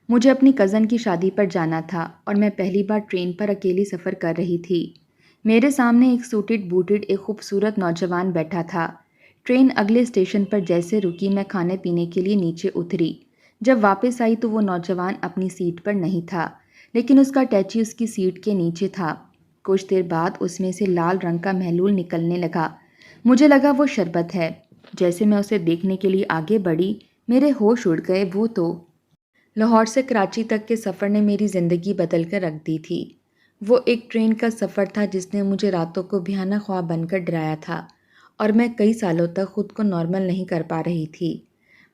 مجھے اپنی کزن کی شادی پر جانا تھا اور میں پہلی بار ٹرین پر اکیلی سفر کر رہی تھی۔ میرے سامنے ایک سوٹڈ بوٹڈ ایک خوبصورت نوجوان بیٹھا تھا۔ ٹرین اگلے اسٹیشن پر جیسے رکی میں کھانے پینے کے لیے نیچے اتری۔ جب واپس آئی تو وہ نوجوان اپنی سیٹ پر نہیں تھا، لیکن اس کا اٹیچی اس کی سیٹ کے نیچے تھا۔ کچھ دیر بعد اس میں سے لال رنگ کا محلول نکلنے لگا۔ مجھے لگا وہ شربت ہے۔ جیسے میں اسے دیکھنے کے لیے آگے بڑھی، میرے ہوش اڑ گئے۔ وہ تو لاہور سے کراچی تک کے سفر نے میری زندگی بدل کر رکھ دی تھی۔ وہ ایک ٹرین کا سفر تھا جس نے مجھے راتوں کو بھیانک خواب بن کر ڈرایا تھا، اور میں کئی سالوں تک خود کو نارمل نہیں کر پا رہی تھی۔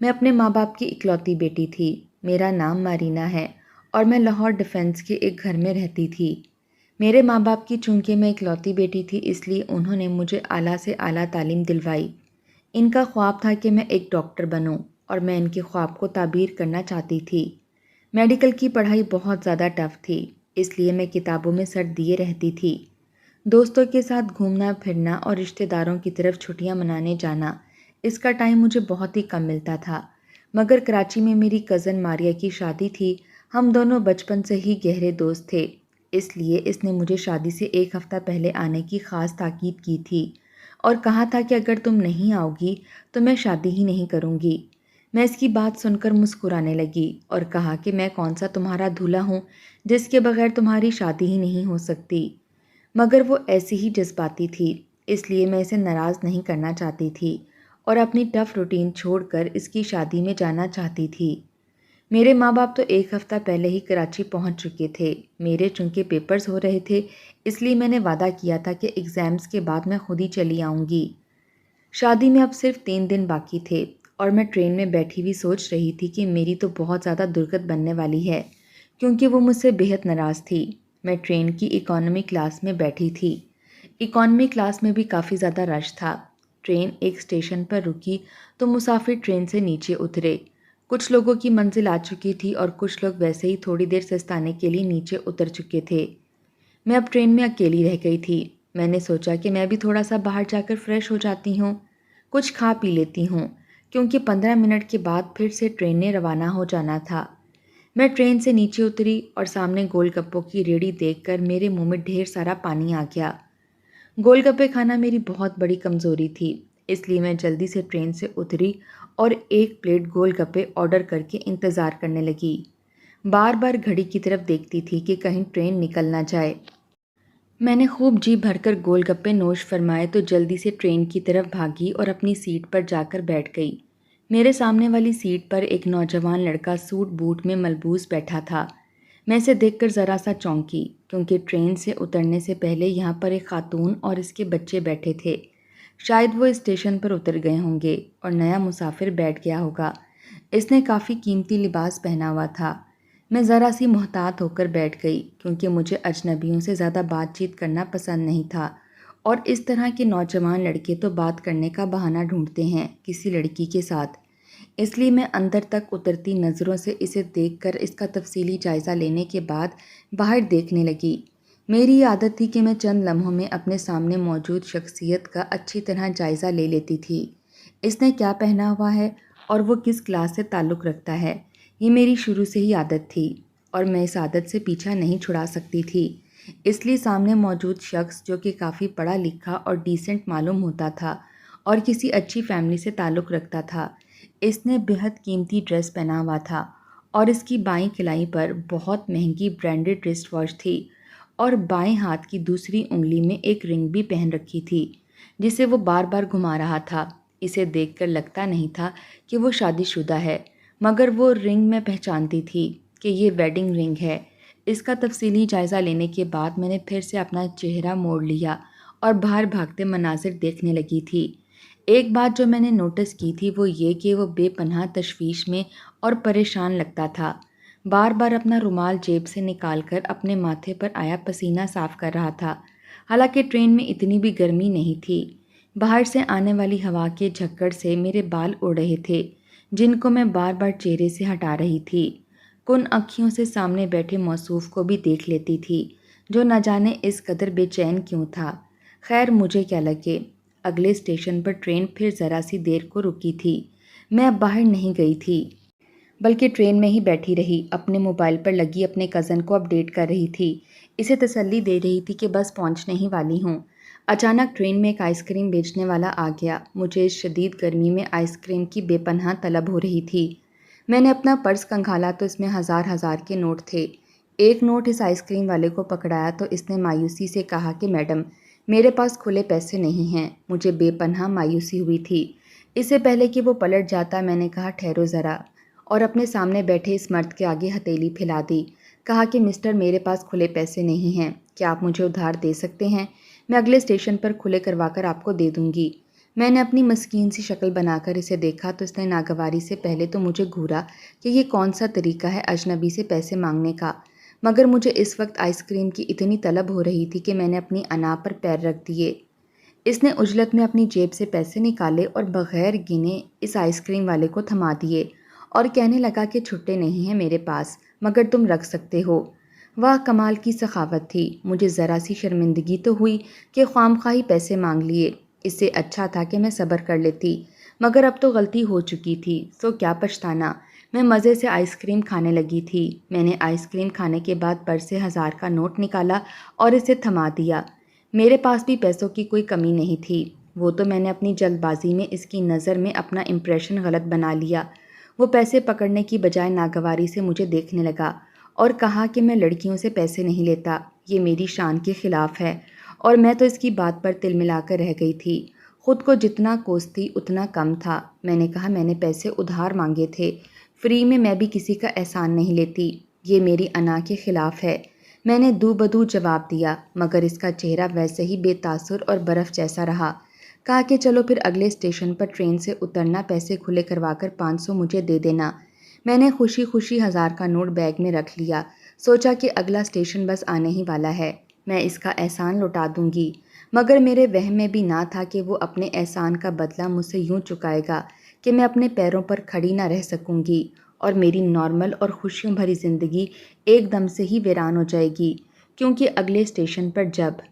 میں اپنے ماں باپ کی اکلوتی بیٹی تھی۔ میرا نام مارینا ہے اور میں لاہور ڈیفنس کے ایک گھر میں رہتی تھی۔ میرے ماں باپ کی چونکہ میں اکلوتی بیٹی تھی، اس لیے انہوں نے مجھے اعلیٰ سے اعلیٰ تعلیم دلوائی۔ ان کا خواب تھا کہ میں ایک ڈاکٹر بنوں، اور میں ان کے خواب کو تعبیر کرنا چاہتی تھی۔ میڈیکل کی پڑھائی بہت زیادہ ٹف تھی، اس لیے میں کتابوں میں سر دیے رہتی تھی۔ دوستوں کے ساتھ گھومنا پھرنا اور رشتہ داروں کی طرف چھٹیاں منانے جانا، اس کا ٹائم مجھے بہت ہی کم ملتا تھا۔ مگر کراچی میں میری کزن ماریا کی شادی تھی۔ ہم دونوں بچپن سے ہی گہرے دوست تھے، اس لیے اس نے مجھے شادی سے ایک ہفتہ پہلے آنے کی خاص تاکید کی تھی اور کہا تھا کہ اگر تم نہیں آؤ گی تو میں شادی ہی نہیں کروں گی۔ میں اس کی بات سن کر مسکرانے لگی اور کہا کہ میں کون سا تمہارا دولہا ہوں جس کے بغیر تمہاری شادی ہی نہیں ہو سکتی۔ مگر وہ ایسی ہی جذباتی تھی، اس لیے میں اسے ناراض نہیں کرنا چاہتی تھی اور اپنی ٹف روٹین چھوڑ کر اس کی شادی میں جانا چاہتی تھی۔ میرے ماں باپ تو ایک ہفتہ پہلے ہی کراچی پہنچ چکے تھے۔ میرے چونکہ پیپرز ہو رہے تھے، اس لیے میں نے وعدہ کیا تھا کہ ایگزامز کے بعد میں خود ہی چلی آؤں گی۔ شادی میں اب صرف 3 دن باقی تھے اور میں ٹرین میں بیٹھی ہوئی سوچ رہی تھی کہ میری تو بہت زیادہ درگت بننے والی ہے، کیونکہ وہ مجھ سے بےحد ناراض تھی۔ میں ٹرین کی اکانومی کلاس میں بیٹھی تھی۔ اکانومی کلاس میں بھی کافی زیادہ رش تھا۔ ٹرین ایک اسٹیشن پر رکی تو مسافر ٹرین سے نیچے اترے۔ کچھ لوگوں کی منزل آ چکی تھی اور کچھ لوگ ویسے ہی تھوڑی دیر سستانے کے لیے نیچے اتر چکے تھے۔ میں اب ٹرین میں اکیلی رہ گئی تھی۔ میں نے سوچا کہ میں بھی تھوڑا سا باہر جا کر فریش ہو جاتی ہوں، کچھ کھا پی لیتی ہوں، کیونکہ 15 منٹ کے بعد پھر سے ٹرین نے روانہ ہو جانا تھا۔ میں ٹرین سے نیچے اتری اور سامنے گول گپوں کی ریڑھی دیکھ کر میرے منہ میں ڈھیر سارا پانی آ گیا۔ گول گپے کھانا میری بہت بڑی کمزوری تھی، اس لیے میں جلدی سے ٹرین سے اتری اور ایک پلیٹ گول گپے آرڈر کر کے انتظار کرنے لگی۔ بار بار گھڑی کی طرف دیکھتی تھی کہ کہیں ٹرین نکل نہ جائے۔ میں نے خوب جی بھر کر گول گپے نوش فرمائے تو جلدی سے ٹرین کی طرف بھاگی اور اپنی سیٹ پر جا کر بیٹھ گئی۔ میرے سامنے والی سیٹ پر ایک نوجوان لڑکا سوٹ بوٹ میں ملبوس بیٹھا تھا۔ میں اسے دیکھ کر ذرا سا چونکی، کیونکہ ٹرین سے اترنے سے پہلے یہاں پر ایک خاتون اور اس کے بچے بیٹھے تھے۔ شاید وہ اسٹیشن پر اتر گئے ہوں گے اور نیا مسافر بیٹھ گیا ہوگا۔ اس نے کافی قیمتی لباس پہنا ہوا تھا۔ میں ذرا سی محتاط ہو کر بیٹھ گئی، کیونکہ مجھے اجنبیوں سے زیادہ بات چیت کرنا پسند نہیں تھا، اور اس طرح کے نوجوان لڑکے تو بات کرنے کا بہانہ ڈھونڈتے ہیں کسی لڑکی کے ساتھ۔ اس لیے میں اندر تک اترتی نظروں سے اسے دیکھ کر اس کا تفصیلی جائزہ لینے کے بعد باہر دیکھنے لگی۔ میری یہ عادت تھی کہ میں چند لمحوں میں اپنے سامنے موجود شخصیت کا اچھی طرح جائزہ لے لیتی تھی۔ اس نے کیا پہنا ہوا ہے اور وہ کس کلاس سے تعلق رکھتا ہے، یہ میری شروع سے ہی عادت تھی، اور میں اس عادت سے پیچھا نہیں چھڑا سکتی تھی۔ اس لیے سامنے موجود شخص جو کہ کافی پڑھا لکھا اور ڈیسنٹ معلوم ہوتا تھا اور کسی اچھی فیملی سے تعلق رکھتا تھا، اس نے بہت قیمتی ڈریس پہنا ہوا تھا اور اس کی بائیں کلائی پر بہت مہنگی برانڈڈ رسٹ واچ تھی، اور بائیں ہاتھ کی دوسری انگلی میں ایک رنگ بھی پہن رکھی تھی جسے وہ بار بار گھما رہا تھا۔ اسے دیکھ کر لگتا نہیں تھا کہ وہ شادی شدہ ہے، مگر وہ رنگ میں پہچانتی تھی کہ یہ ویڈنگ رنگ ہے۔ اس کا تفصیلی جائزہ لینے کے بعد میں نے پھر سے اپنا چہرہ موڑ لیا اور باہر بھاگتے مناظر دیکھنے لگی تھی۔ ایک بات جو میں نے نوٹس کی تھی وہ یہ کہ وہ بے پناہ تشویش میں اور پریشان لگتا تھا۔ بار بار اپنا رومال جیب سے نکال کر اپنے ماتھے پر آیا پسینہ صاف کر رہا تھا، حالانکہ ٹرین میں اتنی بھی گرمی نہیں تھی۔ باہر سے آنے والی ہوا کے جھکڑ سے میرے بال اڑ رہے تھے، جن کو میں بار بار چہرے سے ہٹا رہی تھی۔ کن اکھیوں سے سامنے بیٹھے موصوف کو بھی دیکھ لیتی تھی، جو نہ جانے اس قدر بے چین کیوں تھا۔ خیر مجھے کیا لگے، اگلے اسٹیشن پر ٹرین پھر ذرا سی دیر کو رکی تھی۔ میں اب باہر نہیں گئی تھی۔ بلکہ ٹرین میں ہی بیٹھی رہی، اپنے موبائل پر لگی اپنے کزن کو اپڈیٹ کر رہی تھی، اسے تسلی دے رہی تھی کہ بس پہنچنے ہی والی ہوں۔ اچانک ٹرین میں ایک آئس کریم بیچنے والا آ گیا۔ مجھے اس شدید گرمی میں آئس کریم کی بے پناہ طلب ہو رہی تھی۔ میں نے اپنا پرس کھنگالا تو اس میں ہزار ہزار کے نوٹ تھے۔ ایک نوٹ اس آئس کریم والے کو پکڑایا تو اس نے مایوسی سے کہا کہ میڈم، میرے پاس کھلے پیسے نہیں ہیں۔ مجھے بے پناہ مایوسی ہوئی تھی۔ اس سے پہلے کہ وہ پلٹ جاتا میں نے کہا ٹھہرو ذرا، اور اپنے سامنے بیٹھے اس مرد کے آگے ہتھیلی پھیلا دی۔ کہا کہ مسٹر، میرے پاس کھلے پیسے نہیں ہیں، کیا آپ مجھے ادھار دے سکتے ہیں؟ میں اگلے اسٹیشن پر کھلے کروا کر آپ کو دے دوں گی۔ میں نے اپنی مسکین سی شکل بنا کر اسے دیکھا تو اس نے ناگواری سے پہلے تو مجھے گھورا کہ یہ کون سا طریقہ ہے اجنبی سے پیسے مانگنے کا، مگر مجھے اس وقت آئس کریم کی اتنی طلب ہو رہی تھی کہ میں نے اپنی انا پر پیر رکھ دیے۔ اس نے عجلت میں اپنی جیب سے پیسے نکالے اور بغیر گنے اس آئس کریم والے کو تھما دیے اور کہنے لگا کہ چھٹے نہیں ہیں میرے پاس، مگر تم رکھ سکتے ہو۔ واہ کمال کی سخاوت تھی۔ مجھے ذرا سی شرمندگی تو ہوئی کہ خواہ پیسے مانگ لیے، اس سے اچھا تھا کہ میں صبر کر لیتی، مگر اب تو غلطی ہو چکی تھی، سو کیا پچھتانا۔ میں مزے سے آئس کریم کھانے لگی تھی۔ میں نے آئس کریم کھانے کے بعد پرس سے 1000 کا نوٹ نکالا اور اسے تھما دیا۔ میرے پاس بھی پیسوں کی کوئی کمی نہیں تھی، وہ تو میں نے اپنی جلد بازی میں اس کی نظر میں اپنا امپریشن غلط بنا لیا۔ وہ پیسے پکڑنے کی بجائے ناگواری سے مجھے دیکھنے لگا اور کہا کہ میں لڑکیوں سے پیسے نہیں لیتا، یہ میری شان کے خلاف ہے، اور میں تو اس کی بات پر تل ملا کر رہ گئی تھی۔ خود کو جتنا کوستی اتنا کم تھا۔ میں نے کہا میں نے پیسے ادھار مانگے تھے، فری میں بھی کسی کا احسان نہیں لیتی، یہ میری انا کے خلاف ہے۔ میں نے دو بدو جواب دیا، مگر اس کا چہرہ ویسے ہی بے تاثر اور برف جیسا رہا۔ کہا کہ چلو پھر اگلے اسٹیشن پر ٹرین سے اترنا، پیسے کھلے کروا کر 500 مجھے دے دینا۔ میں نے خوشی خوشی 1000 کا نوٹ بیگ میں رکھ لیا، سوچا کہ اگلا اسٹیشن بس آنے ہی والا ہے، میں اس کا احسان لوٹا دوں گی، مگر میرے وہم میں بھی نہ تھا کہ وہ اپنے احسان کا بدلہ مجھ سے یوں چکائے گا کہ میں اپنے پیروں پر کھڑی نہ رہ سکوں گی اور میری نارمل اور خوشیوں بھری زندگی ایک دم سے ہی ویران ہو جائے گی، کیونکہ اگلے اسٹیشن پر جب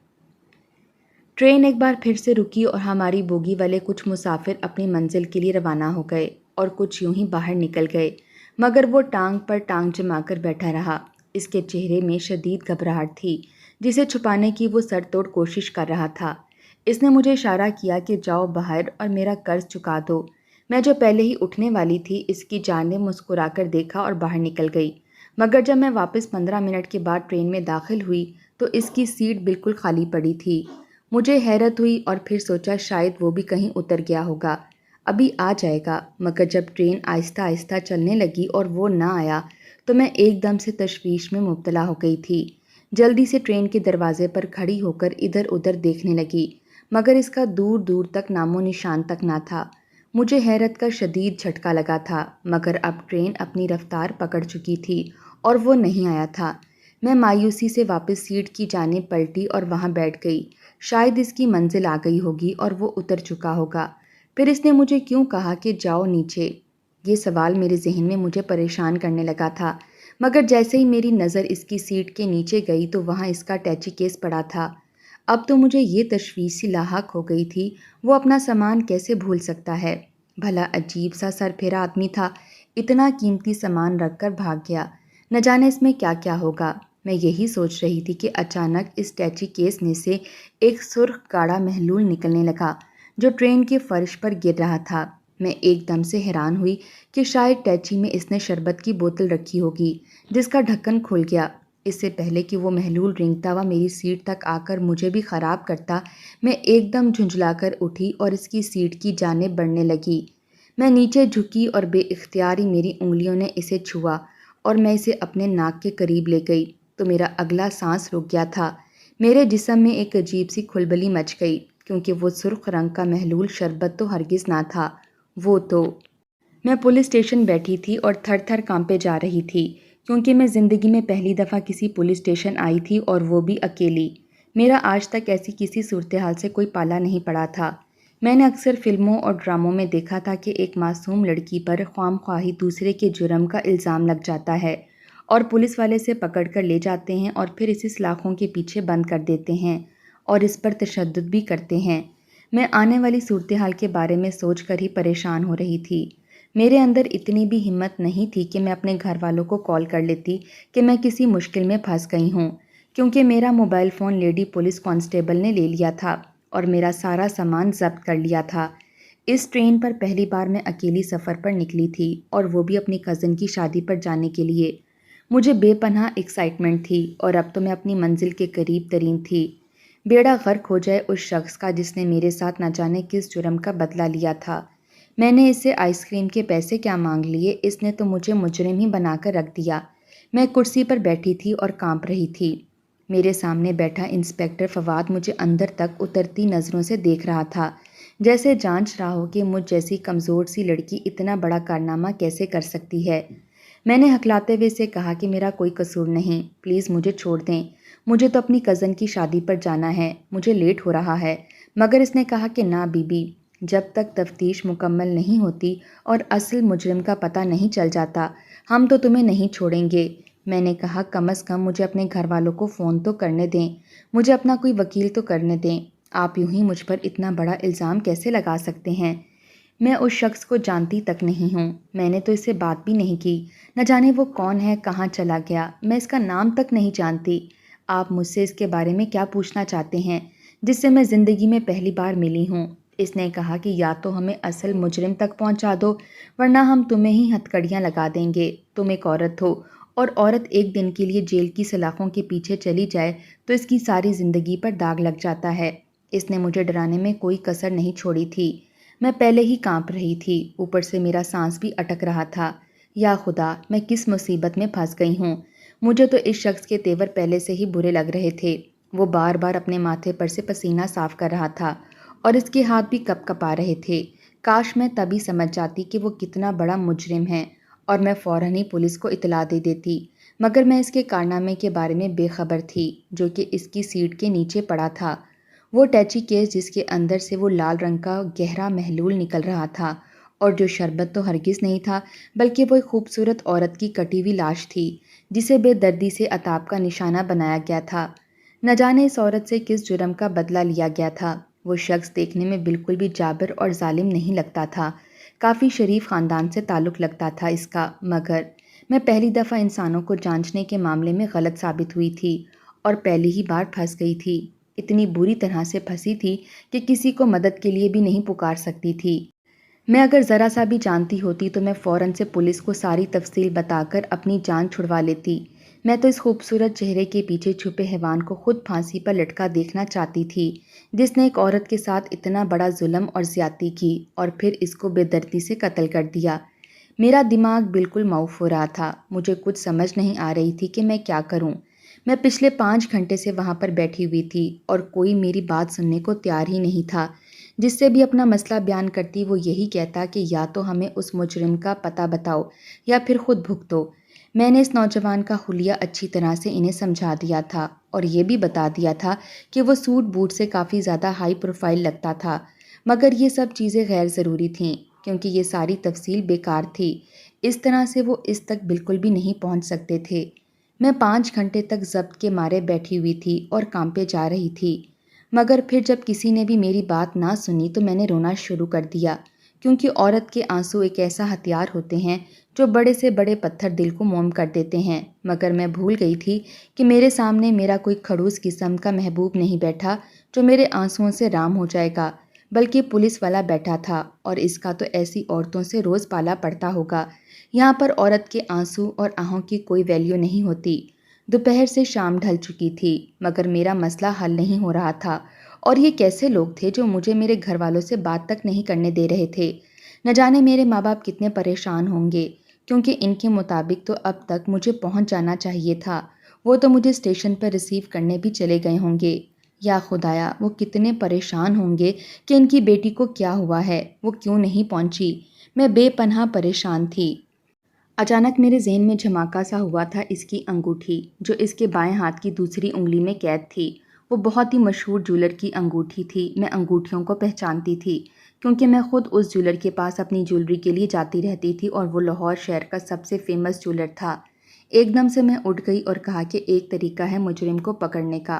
ٹرین ایک بار پھر سے رکی اور ہماری بوگی والے کچھ مسافر اپنی منزل کے لیے روانہ ہو گئے اور کچھ یوں ہی باہر نکل گئے، مگر وہ ٹانگ پر ٹانگ جما کر بیٹھا رہا۔ اس کے چہرے میں شدید گھبراہٹ تھی جسے چھپانے کی وہ سر توڑ کوشش کر رہا تھا۔ اس نے مجھے اشارہ کیا کہ جاؤ باہر اور میرا قرض چکا دو۔ میں جو پہلے ہی اٹھنے والی تھی اس کی جانب مسکرا کر دیکھا اور باہر نکل گئی، مگر جب میں واپس 15 منٹ کے بعد ٹرین میں داخل ہوئی تو اس کی سیٹ بالکل خالی پڑی تھی۔ مجھے حیرت ہوئی اور پھر سوچا شاید وہ بھی کہیں اتر گیا ہوگا، ابھی آ جائے گا، مگر جب ٹرین آہستہ آہستہ چلنے لگی اور وہ نہ آیا تو میں ایک دم سے تشویش میں مبتلا ہو گئی تھی۔ جلدی سے ٹرین کے دروازے پر کھڑی ہو کر ادھر ادھر دیکھنے لگی، مگر اس کا دور دور تک نام و نشان تک نہ تھا۔ مجھے حیرت کا شدید جھٹکا لگا تھا، مگر اب ٹرین اپنی رفتار پکڑ چکی تھی اور وہ نہیں آیا تھا۔ میں مایوسی سے واپس سیٹ کی جانب پلٹی اور وہاں بیٹھ گئی، شاید اس کی منزل آ گئی ہوگی اور وہ اتر چکا ہوگا۔ پھر اس نے مجھے کیوں کہا کہ جاؤ نیچے؟ یہ سوال میرے ذہن میں مجھے پریشان کرنے لگا تھا، مگر جیسے ہی میری نظر اس کی سیٹ کے نیچے گئی تو وہاں اس کا ٹیچی کیس پڑا تھا۔ اب تو مجھے یہ تشویش سی لاحق ہو گئی تھی، وہ اپنا سامان کیسے بھول سکتا ہے؟ بھلا عجیب سا سر پھیرا آدمی تھا، اتنا قیمتی سامان رکھ کر بھاگ گیا، نہ جانے اس میں کیا کیا ہوگا۔ میں یہی سوچ رہی تھی کہ اچانک اس ٹیچی کیس میں سے ایک سرخ گاڑھا محلول نکلنے لگا جو ٹرین کے فرش پر گر رہا تھا۔ میں ایک دم سے حیران ہوئی کہ شاید ٹیچی میں اس نے شربت کی بوتل رکھی ہوگی جس کا ڈھکن کھل گیا۔ اس سے پہلے کہ وہ محلول رینگتا ہوا میری سیٹ تک آ کر مجھے بھی خراب کرتا، میں ایک دم جھنجھلا کر اٹھی اور اس کی سیٹ کی جانب بڑھنے لگی۔ میں نیچے جھکی اور بے اختیار ہی میری انگلیوں نے اسے چھوا اور میں اسے اپنے ناک کے قریب لے گئی تو میرا اگلا سانس رک گیا تھا۔ میرے جسم میں ایک عجیب سی کھلبلی مچ گئی، کیونکہ وہ سرخ رنگ کا محلول شربت تو ہرگز نہ تھا، وہ تو میں پولیس اسٹیشن بیٹھی تھی اور تھر تھر کانپے جا رہی تھی، کیونکہ میں زندگی میں پہلی دفعہ کسی پولیس اسٹیشن آئی تھی اور وہ بھی اکیلی۔ میرا آج تک ایسی کسی صورتحال سے کوئی پالا نہیں پڑا تھا۔ میں نے اکثر فلموں اور ڈراموں میں دیکھا تھا کہ ایک معصوم لڑکی پر خواہ خواہی دوسرے کے جرم کا الزام لگ جاتا ہے اور پولیس والے اسے پکڑ کر لے جاتے ہیں اور پھر اسے سلاخوں کے پیچھے بند کر دیتے ہیں اور اس پر تشدد بھی کرتے ہیں۔ میں آنے والی صورتحال کے بارے میں سوچ کر ہی پریشان ہو رہی تھی۔ میرے اندر اتنی بھی ہمت نہیں تھی کہ میں اپنے گھر والوں کو کال کر لیتی کہ میں کسی مشکل میں پھنس گئی ہوں، کیونکہ میرا mobile phone lady police constable نے لے لیا تھا اور میرا سارا سامان ضبط کر لیا تھا۔ اس ٹرین پر پہلی بار میں اکیلی سفر پر نکلی تھی، اور وہ بھی اپنی کزن کی شادی پر جانے کے لیے۔ مجھے بے پناہ ایکسائٹمنٹ تھی، اور اب تو میں اپنی منزل کے قریب ترین تھی۔ بیڑا غرق ہو جائے اس شخص کا جس نے میرے ساتھ نہ جانے کس جرم کا بدلہ لیا تھا۔ میں نے اس سے آئس کریم کے پیسے کیا مانگ لیے، اس نے تو مجھے مجرم ہی بنا کر رکھ دیا۔ میں کرسی پر بیٹھی تھی اور کانپ رہی تھی۔ میرے سامنے بیٹھا انسپکٹر فواد مجھے اندر تک اترتی نظروں سے دیکھ رہا تھا، جیسے جانچ رہا ہو کہ مجھ جیسی کمزور سی لڑکی اتنا بڑا کارنامہ کیسے کر سکتی ہے۔ میں نے ہکلاتے ہوئے سے کہا کہ میرا کوئی قصور نہیں، پلیز مجھے چھوڑ دیں، مجھے تو اپنی کزن کی شادی پر جانا ہے، مجھے لیٹ ہو رہا ہے۔ مگر اس نے کہا کہ نہ بی بی، جب تک تفتیش مکمل نہیں ہوتی اور اصل مجرم کا پتہ نہیں چل جاتا، ہم تو تمہیں نہیں چھوڑیں گے۔ میں نے کہا کم از کم مجھے اپنے گھر والوں کو فون تو کرنے دیں، مجھے اپنا کوئی وکیل تو کرنے دیں، آپ یوں ہی مجھ پر اتنا بڑا الزام کیسے لگا سکتے ہیں؟ میں اس شخص کو جانتی تک نہیں ہوں، میں نے تو اس سے بات بھی نہیں کی، نہ جانے وہ کون ہے، کہاں چلا گیا، میں اس کا نام تک نہیں جانتی۔ آپ مجھ سے اس کے بارے میں کیا پوچھنا چاہتے ہیں جس سے میں زندگی میں پہلی بار ملی ہوں؟ اس نے کہا کہ یا تو ہمیں اصل مجرم تک پہنچا دو، ورنہ ہم تمہیں ہی ہتھکڑیاں لگا دیں گے۔ تم ایک عورت ہو، اور عورت ایک دن کے لیے جیل کی سلاخوں کے پیچھے چلی جائے تو اس کی ساری زندگی پر داغ لگ جاتا ہے۔ اس نے مجھے ڈرانے میں کوئی کسر نہیں چھوڑی تھی۔ میں پہلے ہی کانپ رہی تھی، اوپر سے میرا سانس بھی اٹک رہا تھا۔ یا خدا، میں کس مصیبت میں پھنس گئی ہوں؟ مجھے تو اس شخص کے تیور پہلے سے ہی برے لگ رہے تھے۔ وہ بار بار اپنے ماتھے پر سے پسینہ صاف کر رہا تھا، اور اس کے ہاتھ بھی کپ کپا رہے تھے۔ کاش میں تبھی سمجھ جاتی کہ وہ کتنا بڑا مجرم ہے، اور میں فوراً ہی پولیس کو اطلاع دے دیتی، مگر میں اس کے کارنامے کے بارے میں بے خبر تھی جو کہ اس کی سیٹ کے نیچے پڑا تھا۔ وہ ٹیچی کیس جس کے اندر سے وہ لال رنگ کا گہرا محلول نکل رہا تھا، اور جو شربت تو ہرگز نہیں تھا بلکہ وہ ایک خوبصورت عورت کی کٹی ہوئی لاش تھی جسے بے دردی سے عطاب کا نشانہ بنایا گیا تھا۔ نہ جانے اس عورت سے کس جرم کا بدلہ لیا گیا تھا۔ وہ شخص دیکھنے میں بالکل بھی جابر اور ظالم نہیں لگتا تھا، کافی شریف خاندان سے تعلق لگتا تھا اس کا، مگر میں پہلی دفعہ انسانوں کو جانچنے کے معاملے میں غلط ثابت ہوئی تھی، اور پہلی ہی بار پھنس گئی تھی۔ اتنی بری طرح سے پھنسی تھی کہ کسی کو مدد کے لیے بھی نہیں پکار سکتی تھی۔ میں اگر ذرا سا بھی جانتی ہوتی تو میں فوراً سے پولیس کو ساری تفصیل بتا کر اپنی جان چھڑوا لیتی۔ میں تو اس خوبصورت چہرے کے پیچھے چھپے حیوان کو خود پھانسی پر لٹکا دیکھنا چاہتی تھی، جس نے ایک عورت کے ساتھ اتنا بڑا ظلم اور زیادتی کی اور پھر اس کو بے دردی سے قتل کر دیا۔ میرا دماغ بالکل معوف ہو رہا تھا، مجھے کچھ سمجھ نہیں آ رہی تھی کہ میں کیا کروں۔ میں پچھلے 5 گھنٹے سے وہاں پر بیٹھی ہوئی تھی، اور کوئی میری بات سننے کو تیار ہی نہیں تھا۔ جس سے بھی اپنا مسئلہ بیان کرتی وہ یہی کہتا کہ یا تو ہمیں اس مجرم کا پتہ بتاؤ یا پھر خود بھگتو۔ میں نے اس نوجوان کا حلیہ اچھی طرح سے انہیں سمجھا دیا تھا، اور یہ بھی بتا دیا تھا کہ وہ سوٹ بوٹ سے کافی زیادہ ہائی پروفائل لگتا تھا، مگر یہ سب چیزیں غیر ضروری تھیں کیونکہ یہ ساری تفصیل بیکار تھی۔ اس طرح سے وہ اس تک بالکل بھی نہیں پہنچ سکتے تھے۔ میں 5 گھنٹے تک ضبط کے مارے بیٹھی ہوئی تھی اور کانپے جا رہی تھی، مگر پھر جب کسی نے بھی میری بات نہ سنی تو میں نے رونا شروع کر دیا، کیونکہ عورت کے آنسو ایک ایسا ہتھیار ہوتے ہیں جو بڑے سے بڑے پتھر دل کو موم کر دیتے ہیں۔ مگر میں بھول گئی تھی کہ میرے سامنے میرا کوئی کھڑوس قسم کا محبوب نہیں بیٹھا جو میرے آنسوؤں سے رام ہو جائے گا، بلکہ پولیس والا بیٹھا تھا، اور اس کا تو ایسی عورتوں سے روز پالا پڑتا ہوگا۔ یہاں پر عورت کے آنسو اور آہوں کی کوئی ویلیو نہیں ہوتی۔ دوپہر سے شام ڈھل چکی تھی، مگر میرا مسئلہ حل نہیں ہو رہا تھا، اور یہ کیسے لوگ تھے جو مجھے میرے گھر والوں سے بات تک نہیں کرنے دے رہے تھے؟ نہ جانے میرے ماں باپ کتنے پریشان ہوں گے، کیونکہ ان کے مطابق تو اب تک مجھے پہنچ جانا چاہیے تھا۔ وہ تو مجھے اسٹیشن پر ریسیو کرنے بھی چلے گئے ہوں گے۔ یا خدایا، وہ کتنے پریشان ہوں گے کہ ان کی بیٹی کو کیا ہوا ہے، وہ کیوں نہیں پہنچی۔ میں بے پناہ پریشان تھی۔ اچانک میرے ذہن میں جھماکا سا ہوا تھا اس کی انگوٹھی، جو اس کے بائیں ہاتھ کی دوسری انگلی میں قید تھی۔ وہ بہت ہی مشہور جولر کی انگوٹھی تھی۔ میں انگوٹھیوں کو پہچانتی تھی کیونکہ میں خود اس جولر کے پاس اپنی جولری کے لیے جاتی رہتی تھی، اور وہ لاہور شہر کا سب سے فیمس جولر تھا۔ ایک دم سے میں اٹھ گئی اور کہا کہ ایک طریقہ ہے مجرم کو پکڑنے کا۔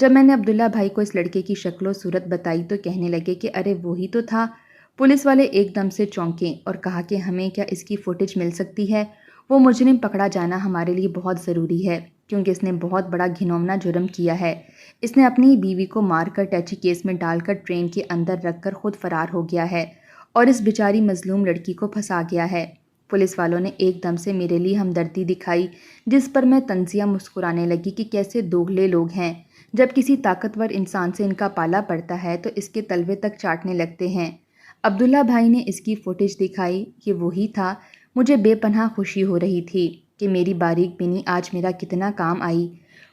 جب میں نے عبداللہ بھائی کو اس لڑکے کی شکل و صورت بتائی تو کہنے لگے کہ ارے وہی تو تھا۔ پولیس والے ایک دم سے چونکے اور کہا کہ ہمیں کیا اس کی فوٹیج مل سکتی ہے؟ وہ مجرم پکڑا جانا ہمارے لیے بہت ضروری ہے کیونکہ اس نے بہت بڑا گھناؤنا جرم کیا ہے۔ اس نے اپنی بیوی کو مار کر ٹیچی کیس میں ڈال کر ٹرین کے اندر رکھ کر خود فرار ہو گیا ہے اور اس بیچاری مظلوم لڑکی کو پھنسا گیا ہے۔ پولیس والوں نے ایک دم سے میرے لیے ہمدردی دکھائی، جس پر میں طنزیہ مسکرانے لگی کہ کیسے دوغلے لوگ ہیں، جب کسی طاقتور انسان سے ان کا پالا پڑتا ہے تو اس کے تلوے تک چاٹنے لگتے ہیں۔ عبداللہ بھائی نے اس کی فوٹیج دکھائی کہ وہی تھا۔ مجھے بے پناہ خوشی ہو رہی تھی کہ میری باریک بینی آج میرا کتنا کام آئی،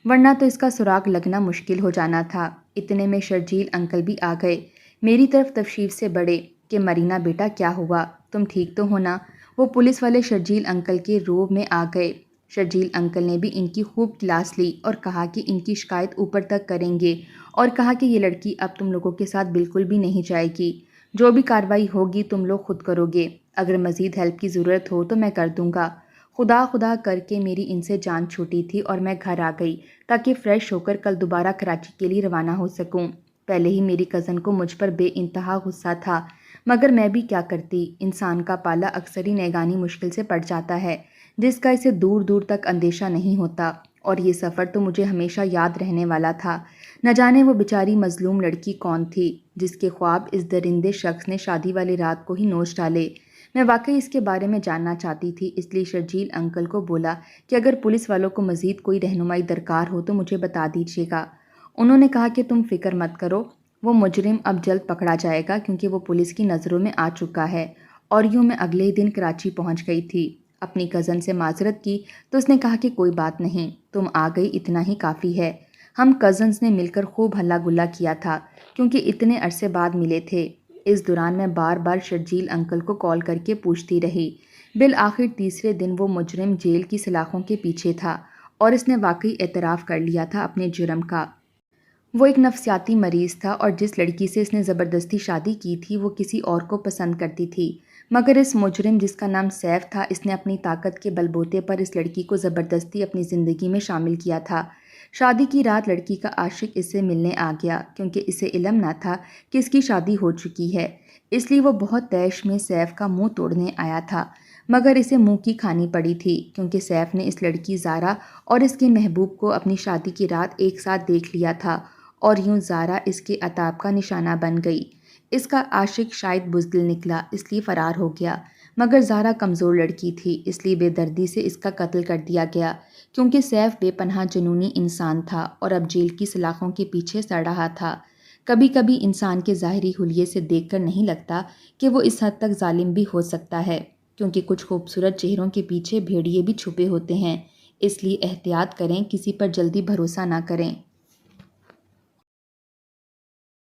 ورنہ تو اس کا سراغ لگنا مشکل ہو جانا تھا۔ اتنے میں شرجیل انکل بھی آ گئے، میری طرف تشریف سے بڑھے کہ مرینا بیٹا کیا ہوا، تم ٹھیک تو ہو نا؟ وہ پولیس والے شرجیل انکل کے روب میں آ گئے۔ شرجیل انکل نے بھی ان کی خوب کلاس لی اور کہا کہ ان کی شکایت اوپر تک کریں گے اور کہا کہ یہ لڑکی اب تم لوگوں کے ساتھ بالکل بھی نہیں جائے گی، جو بھی کارروائی ہوگی تم لوگ خود کرو گے، اگر مزید ہیلپ کی ضرورت ہو تو میں کر دوں گا۔ خدا خدا کر کے میری ان سے جان چھوٹی تھی اور میں گھر آ گئی تاکہ فریش ہو کر کل دوبارہ کراچی کے لیے روانہ ہو سکوں۔ پہلے ہی میری کزن کو مجھ پر بے انتہا غصہ تھا، مگر میں بھی کیا کرتی، انسان کا پالا اکثر ہی نیگانی مشکل سے پڑ جاتا ہے جس کا اسے دور دور تک اندیشہ نہیں ہوتا، اور یہ سفر تو مجھے ہمیشہ یاد رہنے والا تھا۔ نہ جانے وہ بیچاری مظلوم لڑکی کون تھی جس کے خواب اس درندے شخص نے شادی والی رات کو ہی نوچ ڈالے۔ میں واقعی اس کے بارے میں جاننا چاہتی تھی، اس لیے شرجیل انکل کو بولا کہ اگر پولیس والوں کو مزید کوئی رہنمائی درکار ہو تو مجھے بتا دیجیے گا۔ انہوں نے کہا کہ تم فکر مت کرو، وہ مجرم اب جلد پکڑا جائے گا کیونکہ وہ پولیس کی نظروں میں آ چکا ہے۔ اور یوں میں اگلے ہی دن کراچی پہنچ گئی تھی۔ اپنی کزن سے معذرت کی تو اس نے کہا کہ کوئی بات نہیں، تم آ گئی اتنا ہی کافی ہے۔ ہم کزنز نے مل کر خوب ہلا گلا کیا تھا کیونکہ اتنے عرصے بعد ملے تھے۔ اس دوران میں بار بار شرجیل انکل کو کال کر کے پوچھتی رہی۔ بالآخر تیسرے دن وہ مجرم جیل کی سلاخوں کے پیچھے تھا اور اس نے واقعی اعتراف کر لیا تھا اپنے جرم کا۔ وہ ایک نفسیاتی مریض تھا اور جس لڑکی سے اس نے زبردستی شادی کی تھی وہ کسی اور کو پسند کرتی تھی، مگر اس مجرم جس کا نام سیف تھا، اس نے اپنی طاقت کے بل بوتے پر اس لڑکی کو زبردستی اپنی زندگی میں شامل کیا تھا۔ شادی کی رات لڑکی کا عاشق اس سے ملنے آ گیا کیونکہ اسے علم نہ تھا کہ اس کی شادی ہو چکی ہے، اس لیے وہ بہت تیش میں سیف کا منہ توڑنے آیا تھا، مگر اسے منہ کی کھانی پڑی تھی کیونکہ سیف نے اس لڑکی زارا اور اس کے محبوب کو اپنی شادی کی رات ایک ساتھ دیکھ لیا تھا، اور یوں زارا اس کے عتاب کا نشانہ بن گئی۔ اس کا عاشق شاید بزدل نکلا اس لیے فرار ہو گیا، مگر زارا کمزور لڑکی تھی اس لیے بے دردی سے اس کا قتل کر دیا گیا کیونکہ سیف بے پناہ جنونی انسان تھا اور اب جیل کی سلاخوں کے پیچھے سڑ رہا تھا۔ کبھی کبھی انسان کے ظاہری حلیے سے دیکھ کر نہیں لگتا کہ وہ اس حد تک ظالم بھی ہو سکتا ہے، کیونکہ کچھ خوبصورت چہروں کے پیچھے بھیڑیے بھی چھپے ہوتے ہیں، اس لیے احتیاط کریں، کسی پر جلدی بھروسہ نہ کریں۔